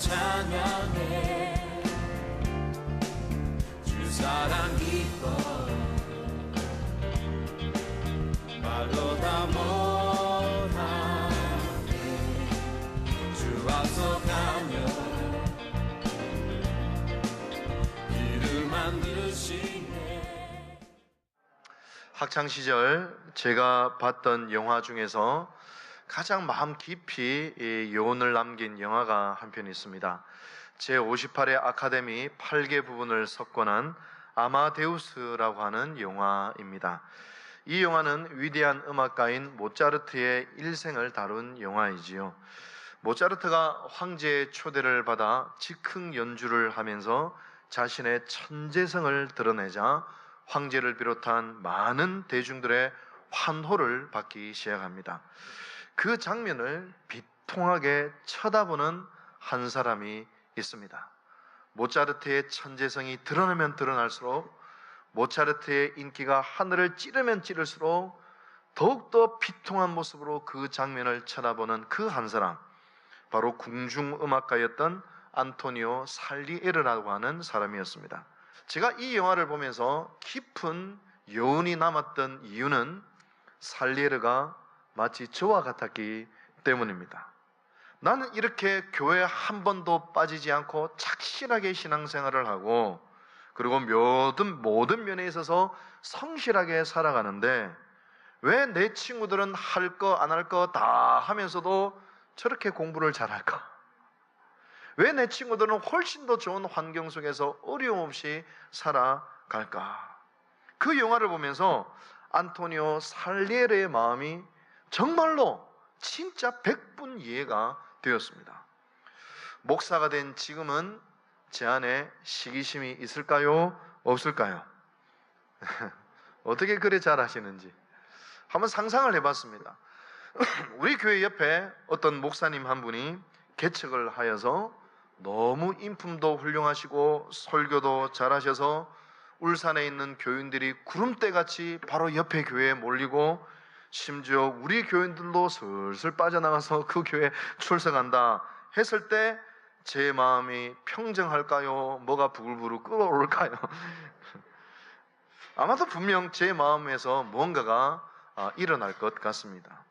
찬양해 주 사랑 기뻐 말로 다 못하네 주 앞서가며 길을 만드시네. 학창시절 제가 봤던 영화 중에서 가장 마음 깊이 여운을 남긴 영화가 한 편 있습니다. 제58회 아카데미 8개 부분을 석권한 아마데우스라고 하는 영화입니다. 이 영화는 위대한 음악가인 모차르트의 일생을 다룬 영화이지요. 모차르트가 황제의 초대를 받아 즉흥 연주를 하면서 자신의 천재성을 드러내자 황제를 비롯한 많은 대중들의 환호를 받기 시작합니다. 그 장면을 비통하게 쳐다보는 한 사람이 있습니다. 모차르트의 천재성이 드러나면 드러날수록, 모차르트의 인기가 하늘을 찌르면 찌를수록 더욱더 비통한 모습으로 그 장면을 쳐다보는 그 한 사람, 바로 궁중음악가였던 안토니오 살리에르라고 하는 사람이었습니다. 제가 이 영화를 보면서 깊은 여운이 남았던 이유는 살리에르가 마치 저와 같았기 때문입니다. 나는 이렇게 교회에 한 번도 빠지지 않고 착실하게 신앙생활을 하고, 그리고 모든 면에 있어서 성실하게 살아가는데 왜 내 친구들은 할 거 안 할 거 다 하면서도 저렇게 공부를 잘할까? 왜 내 친구들은 훨씬 더 좋은 환경 속에서 어려움 없이 살아갈까? 그 영화를 보면서 안토니오 살리에르의 마음이 정말로 진짜 100분 이해가 되었습니다. 목사가 된 지금은 제 안에 시기심이 있을까요? 없을까요? 어떻게 그래 잘하시는지 한번 상상을 해봤습니다. 우리 교회 옆에 어떤 목사님 한 분이 개척을 하여서 너무 인품도 훌륭하시고 설교도 잘하셔서 울산에 있는 교인들이 구름대같이 바로 옆에 교회에 몰리고, 심지어 우리 교인들도 슬슬 빠져나가서 그 교회에 출석한다 했을 때 제 마음이 평정할까요? 뭐가 부글부글 끓어오를까요? 아마도 분명 제 마음에서 뭔가가 일어날 것 같습니다.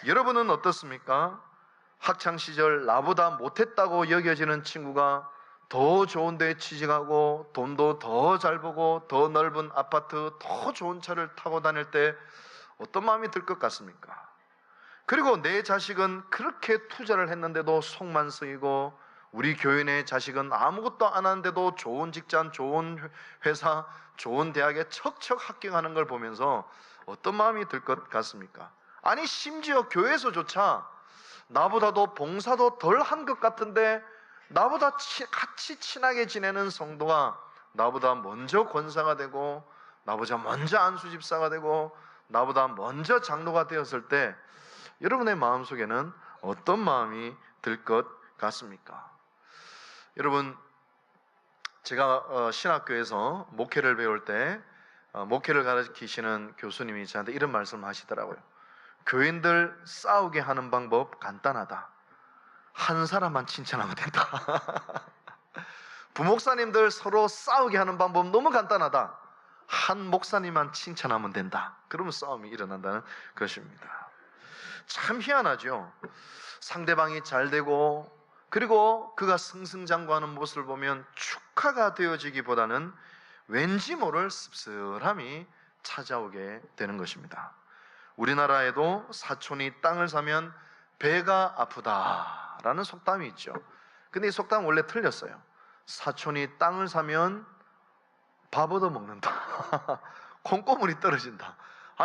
여러분은 어떻습니까? 학창시절 나보다 못했다고 여겨지는 친구가 더 좋은 데에 취직하고 돈도 더 잘 벌고 더 넓은 아파트, 더 좋은 차를 타고 다닐 때 어떤 마음이 들 것 같습니까? 그리고 내 자식은 그렇게 투자를 했는데도 속만 쓰이고, 우리 교인의 자식은 아무것도 안 하는데도 좋은 직장, 좋은 회사, 좋은 대학에 척척 합격하는 걸 보면서 어떤 마음이 들 것 같습니까? 아니, 심지어 교회에서조차 나보다도 봉사도 덜 한 것 같은데 나보다 같이 친하게 지내는 성도가 나보다 먼저 권사가 되고, 나보다 먼저 안수집사가 되고, 나보다 먼저 장로가 되었을 때 여러분의 마음속에는 어떤 마음이 들 것 같습니까? 여러분, 제가 신학교에서 목회를 배울 때 목회를 가르치시는 교수님이 저한테 이런 말씀을 하시더라고요. 교인들 싸우게 하는 방법 간단하다. 한 사람만 칭찬하면 된다. 부목사님들 서로 싸우게 하는 방법 너무 간단하다. 한 목사님만 칭찬하면 된다. 그러면 싸움이 일어난다는 것입니다. 참 희한하죠. 상대방이 잘 되고, 그리고 그가 승승장구하는 모습을 보면 축하가 되어지기보다는 왠지 모를 씁쓸함이 찾아오게 되는 것입니다. 우리나라에도 사촌이 땅을 사면 배가 아프다라는 속담이 있죠. 근데 이 속담은 원래 틀렸어요. 사촌이 땅을 사면 밥 얻어 먹는다. 콩고물이 떨어진다.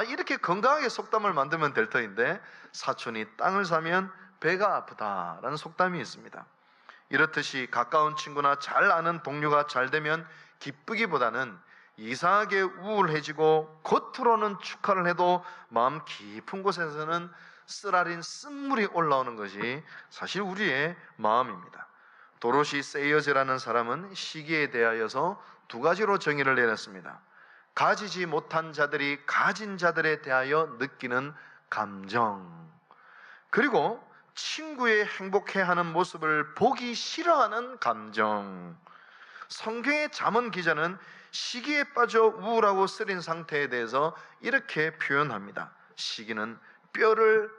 이렇게 건강하게 속담을 만들면 될 터인데, 사촌이 땅을 사면 배가 아프다라는 속담이 있습니다. 이렇듯이 가까운 친구나 잘 아는 동료가 잘 되면 기쁘기보다는 이상하게 우울해지고, 겉으로는 축하를 해도 마음 깊은 곳에서는 쓰라린 쓴물이 올라오는 것이 사실 우리의 마음입니다. 도로시 세이어즈라는 사람은 시기에 대하여서 두 가지로 정의를 내렸습니다. 가지지 못한 자들이 가진 자들에 대하여 느끼는 감정, 그리고 친구의 행복해하는 모습을 보기 싫어하는 감정. 성경의 잠언 기자는 시기에 빠져 우울하고 쓰린 상태에 대해서 이렇게 표현합니다. 시기는 뼈를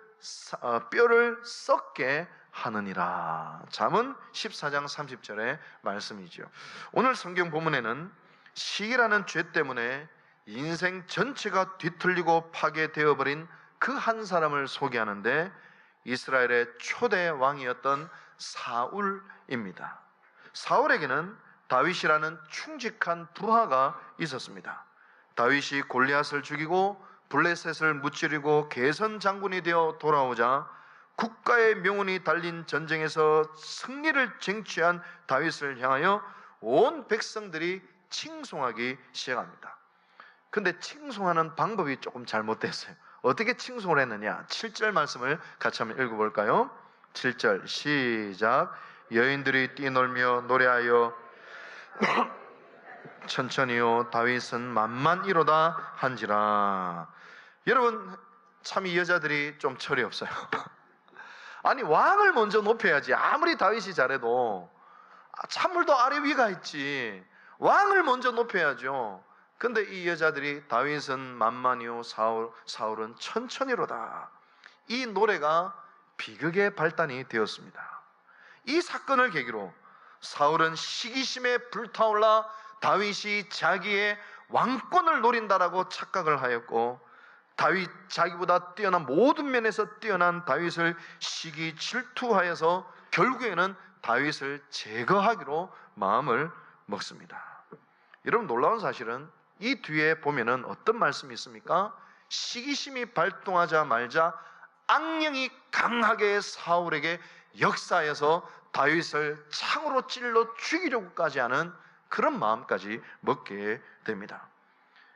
썩게 하느니라. 잠언 14장 30절의 말씀이죠. 오늘 성경 본문에는 시기라는 죄 때문에 인생 전체가 뒤틀리고 파괴되어 버린 그 한 사람을 소개하는데 이스라엘의 초대 왕이었던 사울입니다. 사울에게는 다윗이라는 충직한 부하가 있었습니다. 다윗이 골리앗을 죽이고 블레셋을 무찌르고 개선 장군이 되어 돌아오자 국가의 명운이 달린 전쟁에서 승리를 쟁취한 다윗을 향하여 온 백성들이 칭송하기 시작합니다. 근데 칭송하는 방법이 조금 잘못됐어요. 어떻게 칭송을 했느냐? 7절 말씀을 같이 한번 읽어볼까요? 7절 시작. 여인들이 뛰놀며 노래하여 천천히요 다윗은 만만이로다 한지라. 여러분, 참 이 여자들이 좀 철이 없어요. 아니, 왕을 먼저 높여야지. 아무리 다윗이 잘해도 찬물도 아래 위가 있지. 왕을 먼저 높여야죠. 근데 이 여자들이 다윗은 만만이요 사울은 천천히로다. 이 노래가 비극의 발단이 되었습니다. 이 사건을 계기로 사울은 시기심에 불타올라 다윗이 자기의 왕권을 노린다라고 착각을 하였고, 다윗 자기보다 뛰어난 모든 면에서 뛰어난 다윗을 시기 질투하여서 결국에는 다윗을 제거하기로 마음을 먹습니다. 여러분, 놀라운 사실은 이 뒤에 보면은 어떤 말씀이 있습니까? 시기심이 발동하자 말자 악령이 강하게 사울에게 역사해서 다윗을 창으로 찔러 죽이려고까지 하는 그런 마음까지 먹게 됩니다.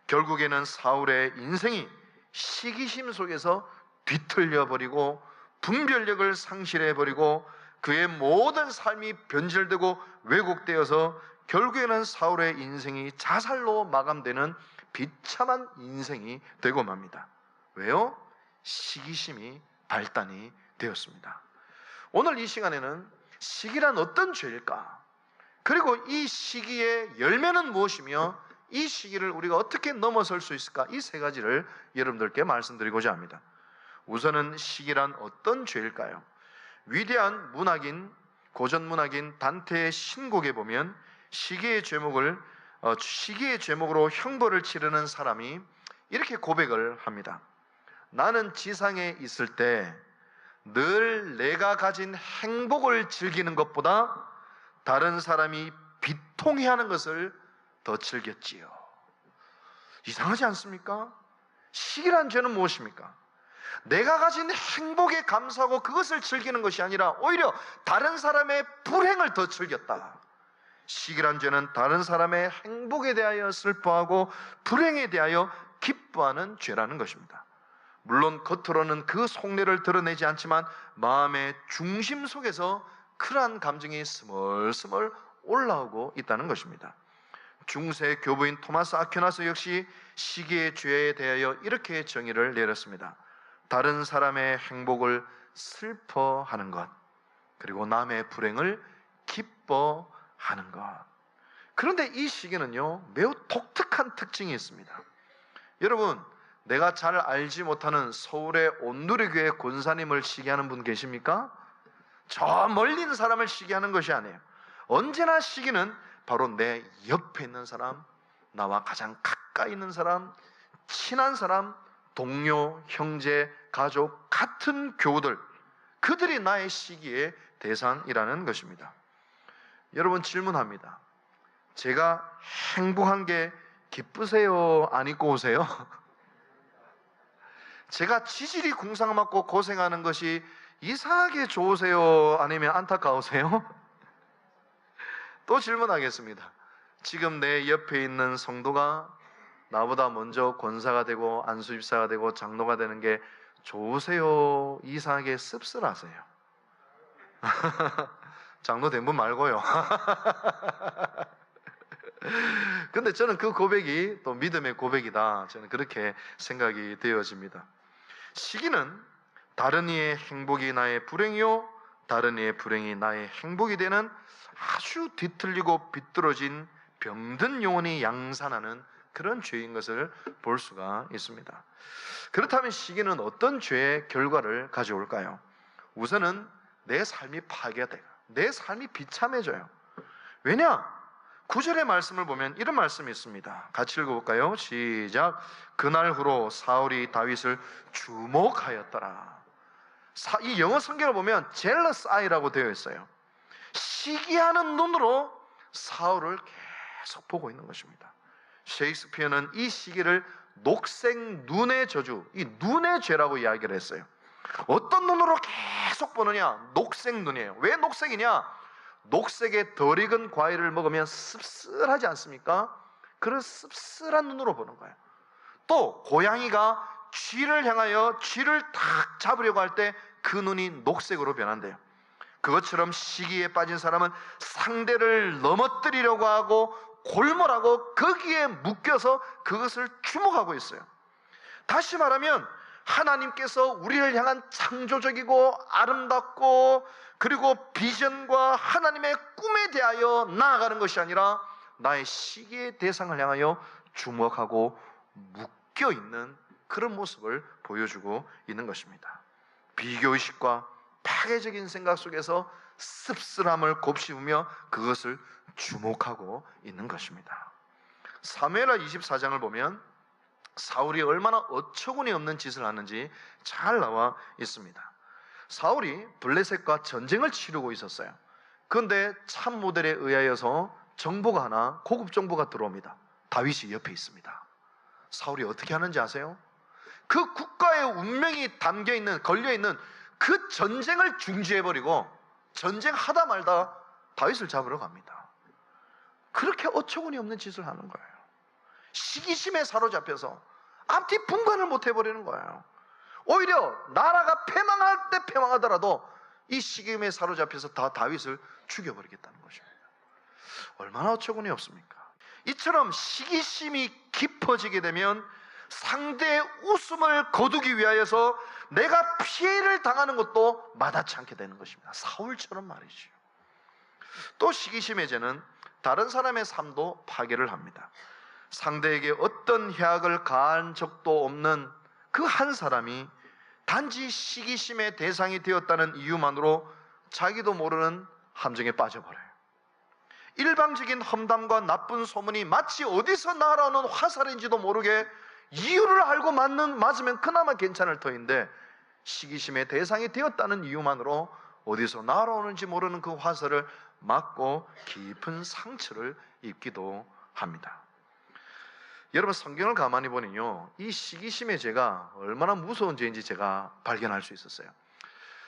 결국에는 사울의 인생이 시기심 속에서 뒤틀려 버리고 분별력을 상실해 버리고 그의 모든 삶이 변질되고 왜곡되어서 결국에는 사울의 인생이 자살로 마감되는 비참한 인생이 되고 맙니다. 왜요? 시기심이 발단이 되었습니다. 오늘 이 시간에는 시기란 어떤 죄일까? 그리고 이 시기의 열매는 무엇이며 이 시기를 우리가 어떻게 넘어설 수 있을까? 이 세 가지를 여러분들께 말씀드리고자 합니다. 우선은 시기란 어떤 죄일까요? 위대한 문학인, 고전 문학인 단테의 신곡에 보면 시기의 죄목으로 형벌을 치르는 사람이 이렇게 고백을 합니다. 나는 지상에 있을 때 늘 내가 가진 행복을 즐기는 것보다 다른 사람이 비통해하는 것을 더 즐겼지요. 이상하지 않습니까? 시기란 죄는 무엇입니까? 내가 가진 행복에 감사하고 그것을 즐기는 것이 아니라 오히려 다른 사람의 불행을 더 즐겼다. 시기란 죄는 다른 사람의 행복에 대하여 슬퍼하고 불행에 대하여 기뻐하는 죄라는 것입니다. 물론 겉으로는 그 속내를 드러내지 않지만 마음의 중심 속에서 그러한 감정이 스멀스멀 올라오고 있다는 것입니다. 중세 교부인 토마스 아퀴나스 역시 시기의 죄에 대하여 이렇게 정의를 내렸습니다. 다른 사람의 행복을 슬퍼하는 것, 그리고 남의 불행을 기뻐하는 것. 그런데 이 시기는요, 매우 독특한 특징이 있습니다. 여러분, 내가 잘 알지 못하는 서울의 온누리교회 권사님을 시기하는 분 계십니까? 저 멀리 있는 사람을 시기하는 것이 아니에요. 언제나 시기는 바로 내 옆에 있는 사람, 나와 가장 가까이 있는 사람, 친한 사람, 동료, 형제, 가족, 같은 교우들, 그들이 나의 시기의 대상이라는 것입니다. 여러분, 질문합니다. 제가 행복한 게 기쁘세요? 안 입고 오세요? 제가 지질이 궁상맞고 고생하는 것이 이상하게 좋으세요? 아니면 안타까우세요? 또 질문하겠습니다. 지금 내 옆에 있는 성도가 나보다 먼저 권사가 되고 안수집사가 되고 장로가 되는 게 좋으세요? 이상하게 씁쓸하세요? 장로 된 분 말고요. 근데 저는 그 고백이 또 믿음의 고백이다, 저는 그렇게 생각이 되어집니다. 시기는 다른 이의 행복이 나의 불행이요, 다른 이의 불행이 나의 행복이 되는 아주 뒤틀리고 비뚤어진 병든 영혼이 양산하는 그런 죄인 것을 볼 수가 있습니다. 그렇다면 시기는 어떤 죄의 결과를 가져올까요? 우선은 내 삶이 파괴돼요. 내 삶이 비참해져요. 왜냐? 9절의 말씀을 보면 이런 말씀이 있습니다. 같이 읽어볼까요? 시작. 그날 후로 사울이 다윗을 주목하였더라. 이 영어 성경을 보면 jealous eye라고 되어 있어요. 시기하는 눈으로 사울을 계속 보고 있는 것입니다. 셰익스피어는 이 시기를 녹색 눈의 저주, 이 눈의 죄라고 이야기를 했어요. 어떤 눈으로 계속 보느냐? 녹색 눈이에요. 왜 녹색이냐? 녹색의 덜 익은 과일을 먹으면 씁쓸하지 않습니까? 그런 씁쓸한 눈으로 보는 거예요. 또 고양이가 쥐를 향하여 쥐를 탁 잡으려고 할 때 그 눈이 녹색으로 변한대요. 그것처럼 시기에 빠진 사람은 상대를 넘어뜨리려고 하고 골몰하고 거기에 묶여서 그것을 주목하고 있어요. 다시 말하면 하나님께서 우리를 향한 창조적이고 아름답고 그리고 비전과 하나님의 꿈에 대하여 나아가는 것이 아니라 나의 시기의 대상을 향하여 주목하고 묶여있는 그런 모습을 보여주고 있는 것입니다. 비교의식과 파괴적인 생각 속에서 씁쓸함을 곱씹으며 그것을 주목하고 있는 것입니다. 사무엘하 24장을 보면 사울이 얼마나 어처구니 없는 짓을 하는지 잘 나와 있습니다. 사울이 블레셋과 전쟁을 치르고 있었어요. 그런데 참모델에 의하여서 정보가 하나, 고급 정보가 들어옵니다. 다윗이 옆에 있습니다. 사울이 어떻게 하는지 아세요? 그 국가의 운명이 담겨있는, 걸려있는 그 전쟁을 중지해버리고 전쟁하다 말다 다윗을 잡으러 갑니다. 그렇게 어처구니 없는 짓을 하는 거예요. 시기심에 사로잡혀서 앞뒤 분간을 못 해버리는 거예요. 오히려 나라가 패망할 때 패망하더라도 이 시기심에 사로잡혀서 다 다윗을 죽여버리겠다는 것입니다. 얼마나 어처구니 없습니까? 이처럼 시기심이 깊어지게 되면 상대의 웃음을 거두기 위하여서 내가 피해를 당하는 것도 마다치 않게 되는 것입니다. 사울처럼 말이죠. 또 시기심의 죄는 다른 사람의 삶도 파괴를 합니다. 상대에게 어떤 해악을 가한 적도 없는 그 한 사람이 단지 시기심의 대상이 되었다는 이유만으로 자기도 모르는 함정에 빠져버려요. 일방적인 험담과 나쁜 소문이 마치 어디서 날아오는 화살인지도 모르게 이유를 알고 맞으면 그나마 괜찮을 터인데 시기심의 대상이 되었다는 이유만으로 어디서 날아오는지 모르는 그 화살을 맞고 깊은 상처를 입기도 합니다. 여러분, 성경을 가만히 보니요, 이 시기심의 죄가 얼마나 무서운 죄인지 제가 발견할 수 있었어요.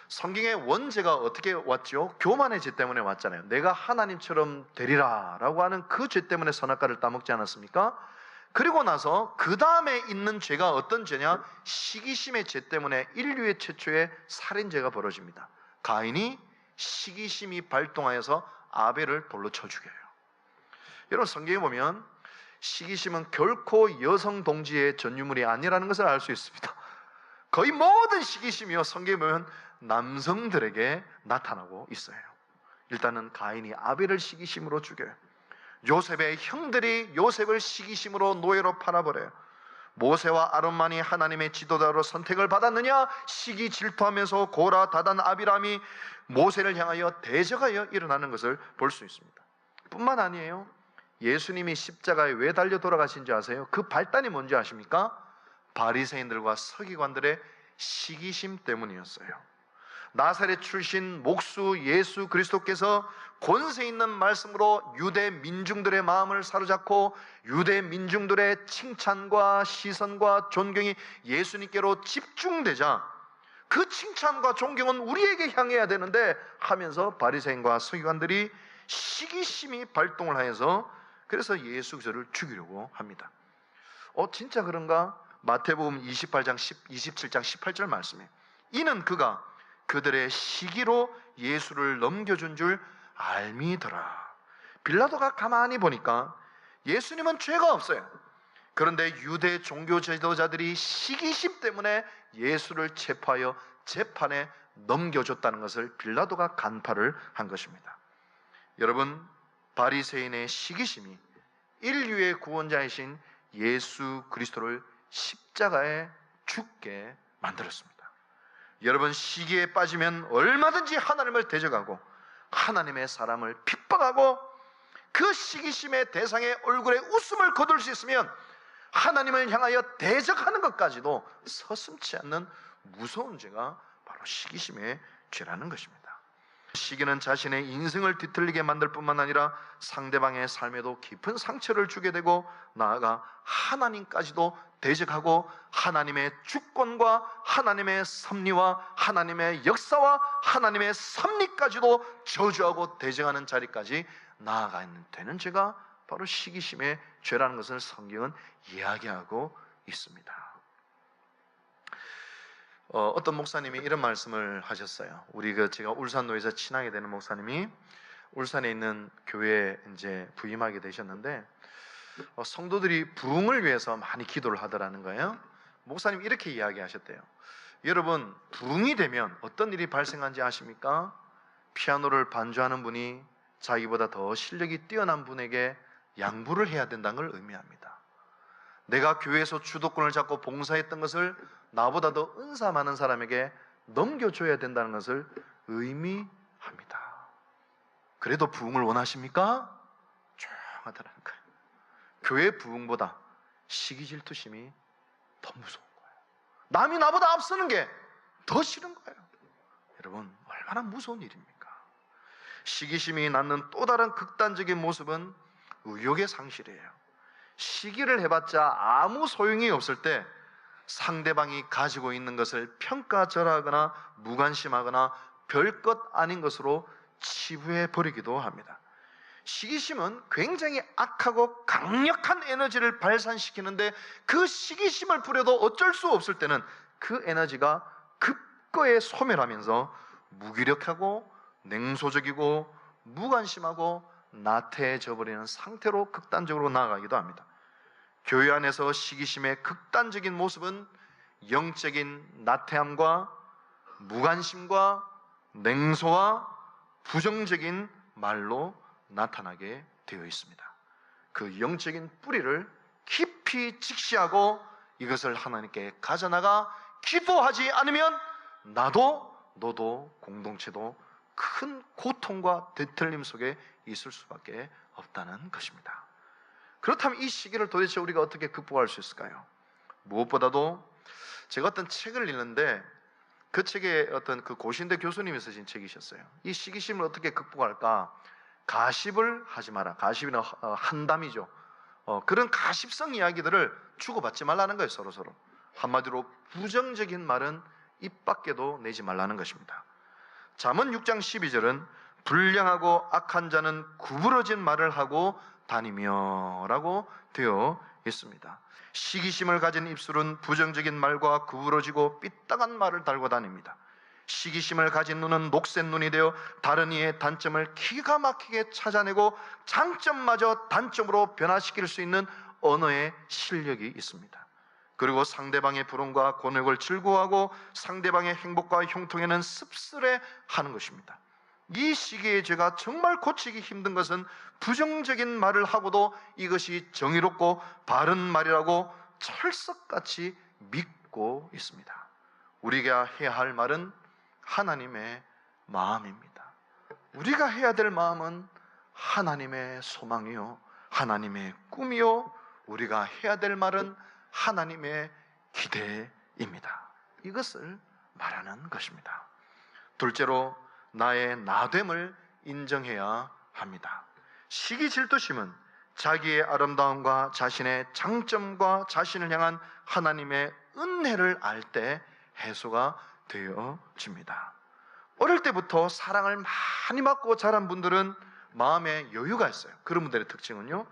성경의 원죄가 어떻게 왔죠? 교만의 죄 때문에 왔잖아요. 내가 하나님처럼 되리라 라고 하는 그 죄 때문에 선악과를 따먹지 않았습니까? 그리고 나서 그 다음에 있는 죄가 어떤 죄냐? 시기심의 죄 때문에 인류의 최초의 살인죄가 벌어집니다. 가인이 시기심이 발동하여서 아벨을 돌로 쳐 죽여요. 여러분, 성경에 보면 시기심은 결코 여성 동지의 전유물이 아니라는 것을 알 수 있습니다. 거의 모든 시기심이요, 성경에 보면 남성들에게 나타나고 있어요. 일단은 가인이 아벨을 시기심으로 죽여요. 요셉의 형들이 요셉을 시기심으로 노예로 팔아버려요. 모세와 아론만이 하나님의 지도자로 선택을 받았느냐? 시기 질투하면서 고라, 다단, 아비람이 모세를 향하여 대적하여 일어나는 것을 볼 수 있습니다. 뿐만 아니에요. 예수님이 십자가에 왜 달려 돌아가신지 아세요? 그 발단이 뭔지 아십니까? 바리새인들과 서기관들의 시기심 때문이었어요. 나사렛 출신 목수 예수 그리스도께서 권세 있는 말씀으로 유대 민중들의 마음을 사로잡고 유대 민중들의 칭찬과 시선과 존경이 예수님께로 집중되자 그 칭찬과 존경은 우리에게 향해야 되는데 하면서 바리새인과 서기관들이 시기심이 발동을 하여서 그래서 예수 그리스도를 죽이려고 합니다. 진짜 그런가? 마태복음 27장 18절 말씀에 이는 그가 그들의 시기로 예수를 넘겨준 줄 알미더라. 빌라도가 가만히 보니까 예수님은 죄가 없어요. 그런데 유대 종교 지도자들이 시기심 때문에 예수를 체포하여 재판에 넘겨줬다는 것을 빌라도가 간파를 한 것입니다. 여러분, 바리새인의 시기심이 인류의 구원자이신 예수 그리스도를 십자가에 죽게 만들었습니다. 여러분, 시기에 빠지면 얼마든지 하나님을 대적하고 하나님의 사람을 핍박하고 그 시기심의 대상의 얼굴에 웃음을 거둘 수 있으면 하나님을 향하여 대적하는 것까지도 서슴지 않는 무서운 죄가 바로 시기심의 죄라는 것입니다. 시기는 자신의 인생을 뒤틀리게 만들 뿐만 아니라 상대방의 삶에도 깊은 상처를 주게 되고 나아가 하나님까지도 대적하고 하나님의 주권과 하나님의 섭리와 하나님의 역사와 하나님의 섭리까지도 저주하고 대적하는 자리까지 나아가야 되는 죄가 바로 시기심의 죄라는 것을 성경은 이야기하고 있습니다. 어떤 목사님이 이런 말씀을 하셨어요. 제가 울산노에서 친하게 되는 목사님이 울산에 있는 교회에 이제 부임하게 되셨는데 성도들이 부흥을 위해서 많이 기도를 하더라는 거예요. 목사님 이렇게 이야기하셨대요. 여러분, 부흥이 되면 어떤 일이 발생한지 아십니까? 피아노를 반주하는 분이 자기보다 더 실력이 뛰어난 분에게 양보를 해야 된다는 걸 의미합니다. 내가 교회에서 주도권을 잡고 봉사했던 것을 나보다 더 은사 많은 사람에게 넘겨줘야 된다는 것을 의미합니다. 그래도 부흥을 원하십니까? 조용하더라는 거예요. 교회 부흥보다 시기 질투심이 더 무서운 거예요. 남이 나보다 앞서는 게 더 싫은 거예요. 여러분, 얼마나 무서운 일입니까? 시기심이 낳는 또 다른 극단적인 모습은 의욕의 상실이에요. 시기를 해봤자 아무 소용이 없을 때 상대방이 가지고 있는 것을 평가절하거나 무관심하거나 별것 아닌 것으로 치부해 버리기도 합니다. 시기심은 굉장히 악하고 강력한 에너지를 발산시키는데 그 시기심을 부려도 어쩔 수 없을 때는 그 에너지가 급거에 소멸하면서 무기력하고 냉소적이고 무관심하고 나태해져 버리는 상태로 극단적으로 나아가기도 합니다. 교회 안에서 시기심의 극단적인 모습은 영적인 나태함과 무관심과 냉소와 부정적인 말로 나타나게 되어 있습니다. 그 영적인 뿌리를 깊이 직시하고 이것을 하나님께 가져나가 기도하지 않으면 나도 너도 공동체도 큰 고통과 뒤틀림 속에 있을 수밖에 없다는 것입니다. 그렇다면 이 시기를 도대체 우리가 어떻게 극복할 수 있을까요? 무엇보다도 제가 어떤 책을 읽는데 그 책에 어떤 그 고신대 교수님이 쓰신 책이셨어요. 이 시기심을 어떻게 극복할까? 가십을 하지 마라. 가십이나 한담이죠. 그런 가십성 이야기들을 주고받지 말라는 거예요. 서로. 한마디로 부정적인 말은 입 밖에도 내지 말라는 것입니다. 잠언 6장 12절은 불량하고 악한 자는 구부러진 말을 하고 다니며 라고 되어 있습니다. 시기심을 가진 입술은 부정적인 말과 구부러지고 삐딱한 말을 달고 다닙니다. 시기심을 가진 눈은 녹색 눈이 되어 다른 이의 단점을 기가 막히게 찾아내고 장점마저 단점으로 변화시킬 수 있는 언어의 실력이 있습니다. 그리고 상대방의 부름과 곤욕을 즐거워하고 상대방의 행복과 형통에는 씁쓸해하는 것입니다. 이 시기의 죄가 정말 고치기 힘든 것은 부정적인 말을 하고도 이것이 정의롭고 바른 말이라고 철석같이 믿고 있습니다. 우리가 해야 할 말은 하나님의 마음입니다. 우리가 해야 될 마음은 하나님의 소망이요, 하나님의 꿈이요, 우리가 해야 될 말은 하나님의 기대입니다. 이것을 말하는 것입니다. 둘째로 나의 나됨을 인정해야 합니다. 시기 질투심은 자기의 아름다움과 자신의 장점과 자신을 향한 하나님의 은혜를 알 때 해소가 되어집니다. 어릴 때부터 사랑을 많이 받고 자란 분들은 마음에 여유가 있어요. 그런 분들의 특징은요,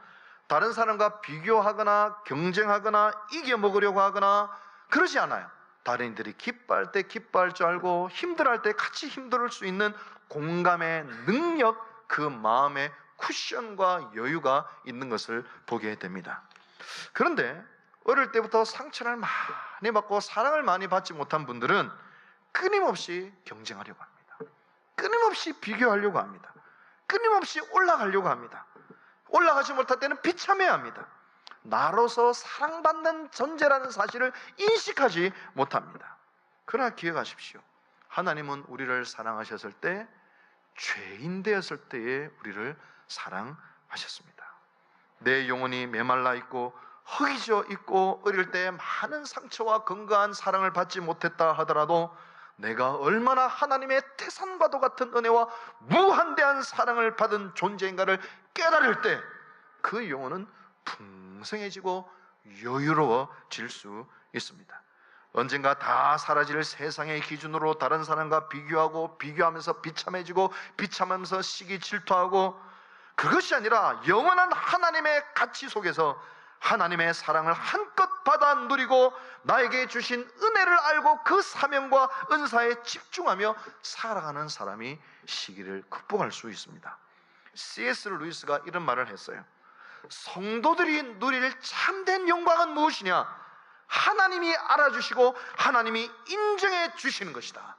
다른 사람과 비교하거나 경쟁하거나 이겨먹으려고 하거나 그러지 않아요. 다른 이들이 기뻐할 때 기뻐할 줄 알고 힘들어할 때 같이 힘들 수 있는 공감의 능력, 그 마음의 쿠션과 여유가 있는 것을 보게 됩니다. 그런데 어릴 때부터 상처를 많이 받고 사랑을 많이 받지 못한 분들은 끊임없이 경쟁하려고 합니다. 끊임없이 비교하려고 합니다. 끊임없이 올라가려고 합니다. 올라가지 못할 때는 비참해야 합니다. 나로서 사랑받는 존재라는 사실을 인식하지 못합니다. 그러나 기억하십시오. 하나님은 우리를 사랑하셨을 때, 죄인 되었을 때에 우리를 사랑하셨습니다. 내 영혼이 메말라 있고 허기져 있고 어릴 때 많은 상처와 건강한 사랑을 받지 못했다 하더라도 내가 얼마나 하나님의 태산과도 같은 은혜와 무한대한 사랑을 받은 존재인가를 깨달을 때 그 영혼은 풍성해지고 여유로워질 수 있습니다. 언젠가 다 사라질 세상의 기준으로 다른 사람과 비교하면서 비참해지고 비참하면서 시기 질투하고, 그것이 아니라 영원한 하나님의 가치 속에서 하나님의 사랑을 한껏 받아 누리고 나에게 주신 은혜를 알고 그 사명과 은사에 집중하며 살아가는 사람이 시기를 극복할 수 있습니다. C.S. 루이스가 이런 말을 했어요. 성도들이 누릴 참된 영광은 무엇이냐? 하나님이 알아주시고 하나님이 인정해 주시는 것이다.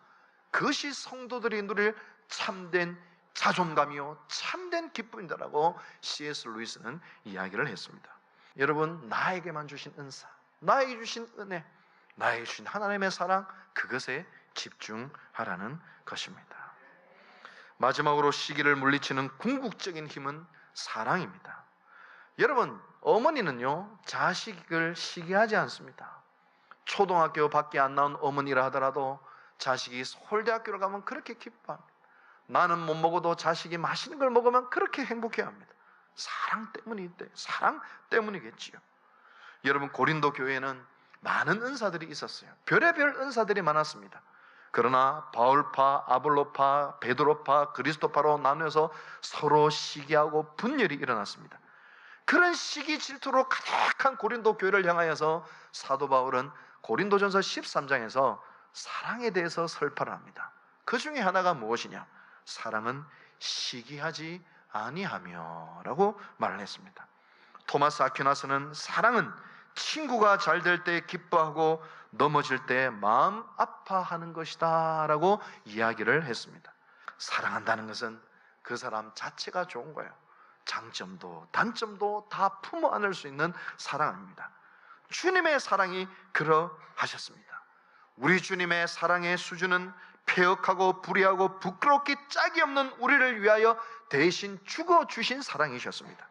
그것이 성도들이 누릴 참된 자존감이요 참된 기쁨이다라고 C.S. 루이스는 이야기를 했습니다. 여러분, 나에게만 주신 은사, 나에게 주신 은혜, 나에게 주신 하나님의 사랑, 그것에 집중하라는 것입니다. 마지막으로 시기를 물리치는 궁극적인 힘은 사랑입니다. 여러분, 어머니는요 자식을 시기하지 않습니다. 초등학교 밖에 안 나온 어머니라 하더라도 자식이 서울대학교를 가면 그렇게 기뻐합니다. 나는 못 먹어도 자식이 맛있는 걸 먹으면 그렇게 행복해합니다. 사랑 때문이겠지요. 여러분, 고린도 교회에는 많은 은사들이 있었어요. 별의별 은사들이 많았습니다. 그러나 바울파, 아볼로파, 베드로파, 그리스도파로 나누어서 서로 시기하고 분열이 일어났습니다. 그런 시기 질투로 가득한 고린도 교회를 향하여서 사도 바울은 고린도전서 13장에서 사랑에 대해서 설파를 합니다. 그 중에 하나가 무엇이냐? 사랑은 시기하지 아니하며 라고 말을 했습니다. 토마스 아퀴나스는 사랑은 친구가 잘 될 때 기뻐하고 넘어질 때 마음 아파하는 것이다 라고 이야기를 했습니다. 사랑한다는 것은 그 사람 자체가 좋은 거예요. 장점도 단점도 다 품어 안을 수 있는 사랑입니다. 주님의 사랑이 그러하셨습니다. 우리 주님의 사랑의 수준은 폐역하고 불의하고 부끄럽기 짝이 없는 우리를 위하여 대신 죽어주신 사랑이셨습니다.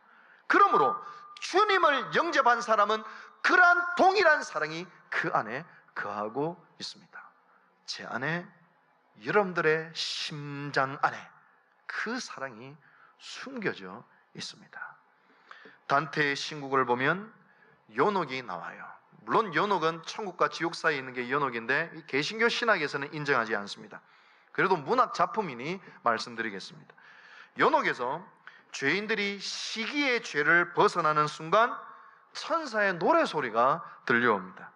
그러므로 주님을 영접한 사람은 그러한 동일한 사랑이 그 안에 거하고 있습니다. 제 안에, 여러분들의 심장 안에 그 사랑이 숨겨져 있습니다. 단테의 신국을 보면 연옥이 나와요. 물론 연옥은 천국과 지옥 사이에 있는 게 연옥인데 개신교 신학에서는 인정하지 않습니다. 그래도 문학 작품이니 말씀드리겠습니다. 연옥에서 죄인들이 시기의 죄를 벗어나는 순간 천사의 노래소리가 들려옵니다.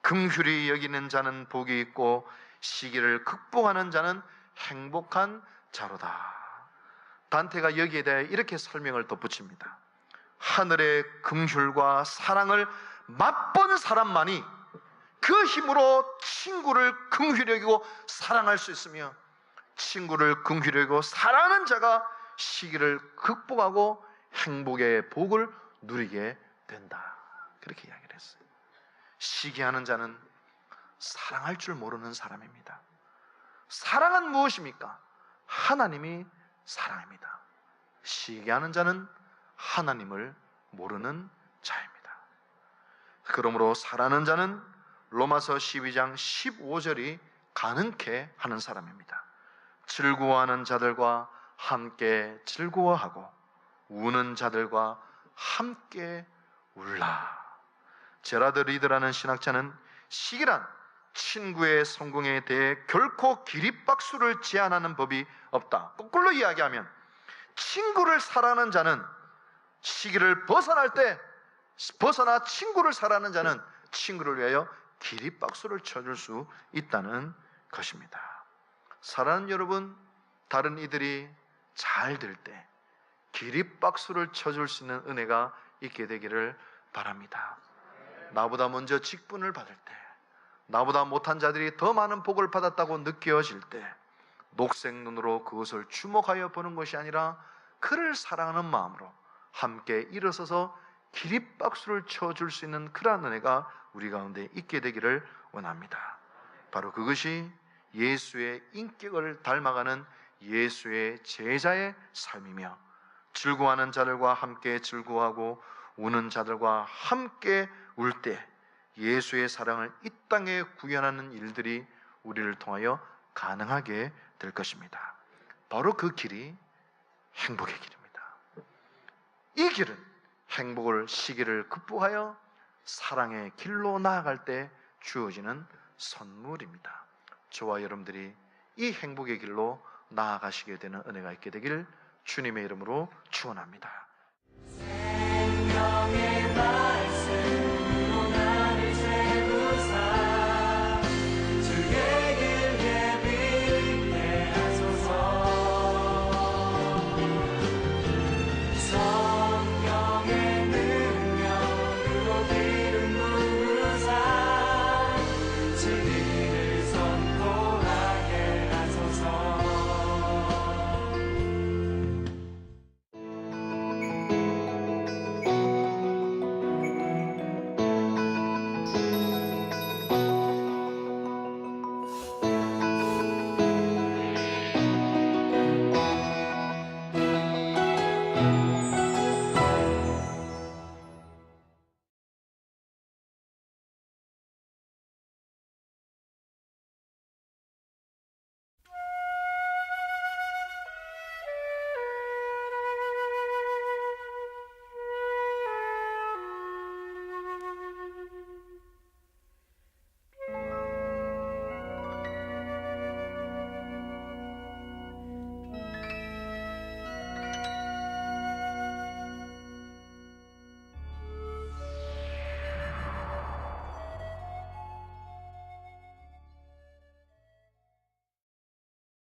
긍휼히 여기는 자는 복이 있고 시기를 극복하는 자는 행복한 자로다. 단테가 여기에 대해 이렇게 설명을 덧붙입니다. 하늘의 긍휼과 사랑을 맛본 사람만이 그 힘으로 친구를 긍휼히 여기고 사랑할 수 있으며, 친구를 긍휼히 여기고 사랑하는 자가 시기를 극복하고 행복의 복을 누리게 된다. 그렇게 이야기를 했어요. 시기하는 자는 사랑할 줄 모르는 사람입니다. 사랑은 무엇입니까? 하나님이 사랑입니다. 시기하는 자는 하나님을 모르는 자입니다. 그러므로 사랑하는 자는 로마서 12장 15절이 가능케 하는 사람입니다. 즐거워하는 자들과 함께 즐거워하고 우는 자들과 함께 울라. 제라드 리드라는 신학자는 시기란 친구의 성공에 대해 결코 기립박수를 제한하는 법이 없다. 거꾸로 이야기하면 친구를 사랑하는 자는 시기를 벗어날 때 벗어나 친구를 사랑하는 자는 친구를 위하여 기립박수를 쳐줄 수 있다는 것입니다. 사랑하는 여러분, 다른 이들이 잘 될 때 기립박수를 쳐줄 수 있는 은혜가 있게 되기를 바랍니다. 나보다 먼저 직분을 받을 때, 나보다 못한 자들이 더 많은 복을 받았다고 느껴질 때 녹색 눈으로 그것을 주목하여 보는 것이 아니라 그를 사랑하는 마음으로 함께 일어서서 기립박수를 쳐줄 수 있는 그러한 은혜가 우리 가운데 있게 되기를 원합니다. 바로 그것이 예수의 인격을 닮아가는 예수의 제자의 삶이며, 즐거워하는 자들과 함께 즐거워하고 우는 자들과 함께 울 때 예수의 사랑을 이 땅에 구현하는 일들이 우리를 통하여 가능하게 될 것입니다. 바로 그 길이 행복의 길입니다. 이 길은 행복을, 시기를 극복하여 사랑의 길로 나아갈 때 주어지는 선물입니다. 저와 여러분들이 이 행복의 길로 나아가시게 되는 은혜가 있게 되길 주님의 이름으로 축원합니다. 생명의 말씀으로 나를 세우사 주의 길 예비케 하소서. 성령의 능력으로 기름 부으사 진리를 선포하게 하소서.